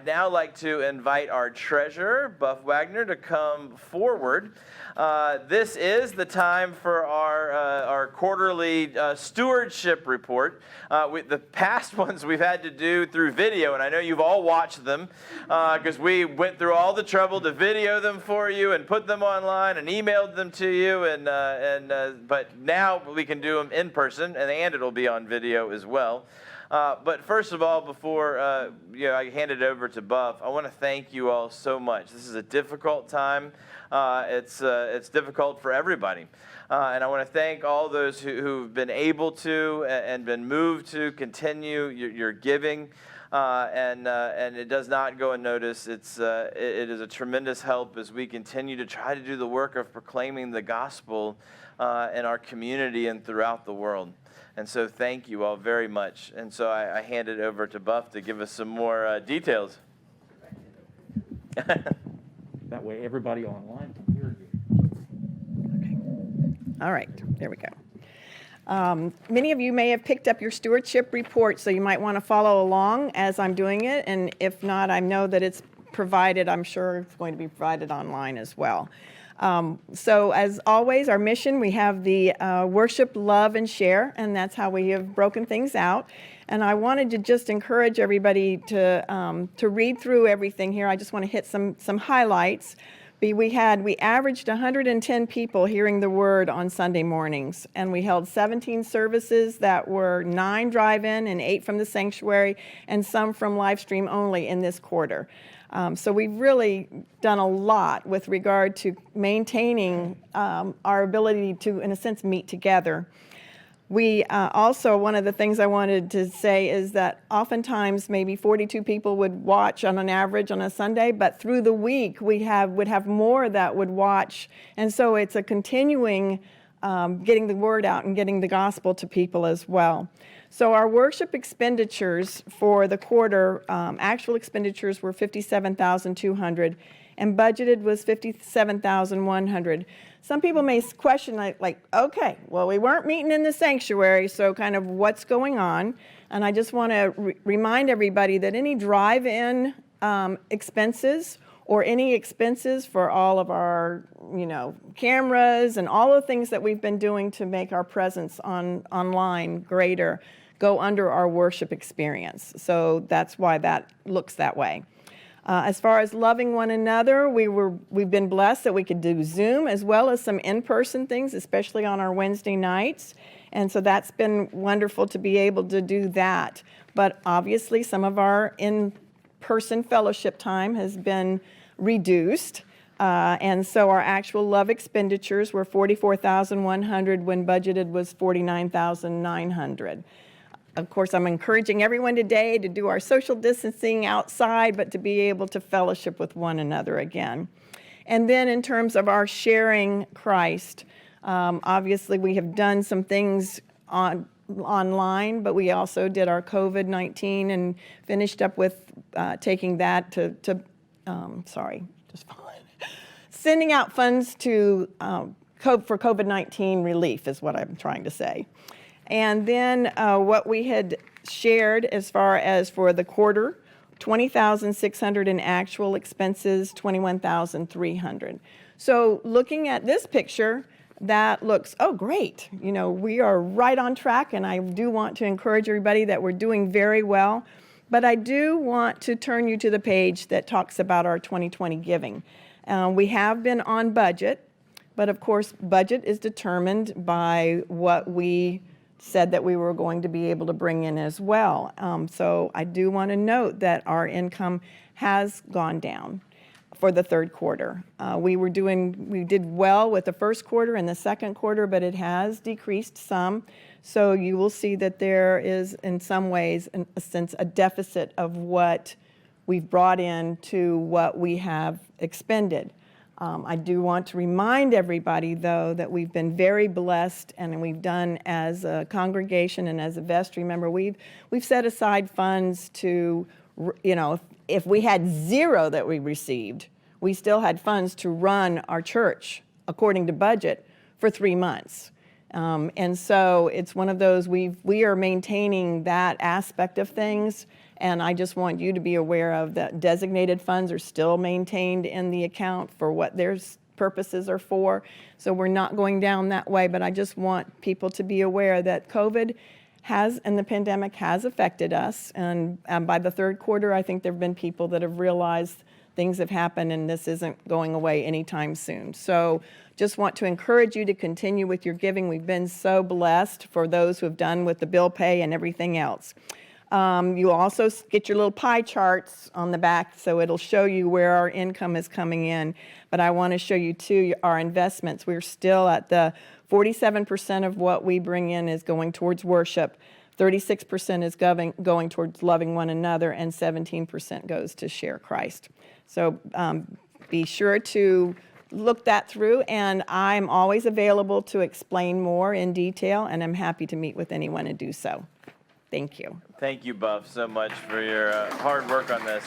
I'd now like to invite our treasurer, Buff Wagner, to come forward. This is the time for our quarterly stewardship report. The past ones we've had to do through video, and I know you've all watched them because we went through all the trouble to video them for you and put them online and emailed them to you. But now we can do them in person, and it'll be on video as well. But first of all, before I hand it over to Buff, I want to thank you all so much. This is a difficult time. It's difficult for everybody. And I want to thank all those who've been able to and been moved to continue your giving. And it does not go unnoticed. It is a tremendous help as we continue to try to do the work of proclaiming the gospel in our community and throughout the world. And so thank you all very much. And so I hand it over to Buff to give us some more details. That way everybody online can hear you. Okay. All right, there we go. Many of you may have picked up your stewardship report, so you might want to follow along as I'm doing it. And if not, I know that it's provided. I'm sure it's going to be provided online as well. So as always, our mission, we have the worship, love, and share, and that's how we have broken things out. And I wanted to just encourage everybody to read through everything here. I just want to hit some highlights. We averaged 110 people hearing the word on Sunday mornings, and we held 17 services that were 9 drive-in and 8 from the sanctuary, and some from live stream only in this quarter. So we've really done a lot with regard to maintaining our ability to, in a sense, meet together. We also, one of the things I wanted to say is that oftentimes maybe 42 people would watch on an average on a Sunday, but through the week would have more that would watch. And so it's a continuing getting the word out and getting the gospel to people as well. So our worship expenditures for the quarter, actual expenditures were $57,200 and budgeted was $57,100. Some people may question like, okay, well, we weren't meeting in the sanctuary, so kind of what's going on? And I just want to remind everybody that any drive-in expenses or any expenses for all of our, cameras and all the things that we've been doing to make our presence online greater go under our worship experience. So that's why that looks that way. As far as loving one another, we've been blessed that we could do Zoom as well as some in-person things, especially on our Wednesday nights. And so that's been wonderful to be able to do that. But obviously some of our in-person fellowship time has been reduced. And so our actual love expenditures were $44,100 when budgeted was $49,900. Of course, I'm encouraging everyone today to do our social distancing outside, but to be able to fellowship with one another again. And then in terms of our sharing Christ, obviously we have done some things online, but we also did our COVID-19 and finished up with taking that sending out funds to for COVID-19 relief is what I'm trying to say. And then what we had shared as far as for the quarter, $20,600 in actual expenses, $21,300. So looking at this picture, that looks, oh great, we are right on track, and I do want to encourage everybody that we're doing very well. But I do want to turn you to the page that talks about our 2020 giving. We have been on budget, but of course budget is determined by what we said that we were going to be able to bring in as well. So I do want to note that our income has gone down for the third quarter. We did well with the first quarter and the second quarter, but it has decreased some. So you will see that there is, in some ways, in a sense, a deficit of what we've brought in to what we have expended. I do want to remind everybody, though, that we've been very blessed, and we've done as a congregation and as a vestry member, we've set aside funds to, if we had zero that we received, we still had funds to run our church according to budget for 3 months. And so it's one of those, we are maintaining that aspect of things, And I just want you to be aware of that designated funds are still maintained in the account for what their purposes are for. So we're not going down that way, but I just want people to be aware that COVID and the pandemic has affected us. And by the third quarter, I think there have been people that have realized things have happened and this isn't going away anytime soon. So just want to encourage you to continue with your giving. We've been so blessed for those who have done with the bill pay and everything else. You'll also get your little pie charts on the back, so it'll show you where our income is coming in. But I want to show you too our investments. We're still at the 47% of what we bring in is going towards worship, 36% is going towards loving one another, and 17% goes to share Christ. So be sure to look that through, and I'm always available to explain more in detail, and I'm happy to meet with anyone and do so. Thank you. Thank you, Buff, so much for your hard work on this.